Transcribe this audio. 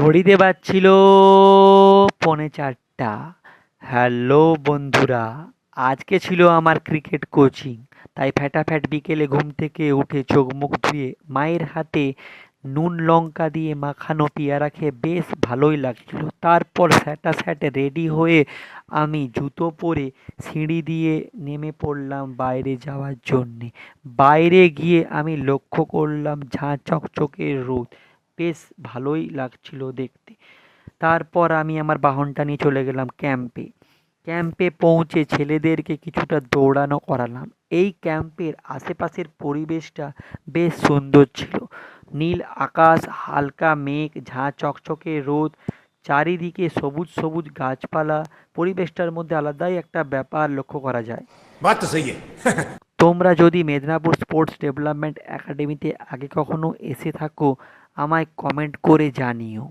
ঘড়িতে বাজছিল 3:45। হ্যালো বন্ধুরা, আজকে ছিল আমার ক্রিকেট কোচিং। তাই ফ্যাটাফ্যাট বিকেলে ঘুম থেকে উঠে চোখ মুখ ধুয়ে মায়ের হাতে নুন লঙ্কা দিয়ে মাখানো পেয়ারা খেয়ে বেশ ভালোই লাগছিল। তারপর স্যাঁটাস্যাঁট রেডি হয়ে আমি জুতো পরে সিঁড়ি দিয়ে নেমে পড়লাম বাইরে যাওয়ার জন্যে। বাইরে গিয়ে আমি লক্ষ্য করলাম ঝাঁ চকচকে রোদ, বেশ ভালোই লাগছিল দেখতে। তারপর আমি আমার বাহনটা নিয়ে চলে গেলাম ক্যাম্পে। ক্যাম্পে পৌঁছে ছেলেদেরকে কিছুটা দৌড়ানো করালাম। এই ক্যাম্পের আশেপাশের পরিবেশটা বেশ সুন্দর ছিল। নীল আকাশ, হালকা মেঘ, ঝাঁ চকচকে রোদ, চারিদিকে সবুজ সবুজ গাছপালা। পরিবেশটার মধ্যে আলাদাই একটা ব্যাপার লক্ষ্য করা যায়। बात तो सही है। তোমরা যদি মেদিনীপুর স্পোর্টস ডেভেলপমেন্ট একাডেমিতে আগে কখনো এসে থাকো, আমায় কমেন্ট করে জানিও।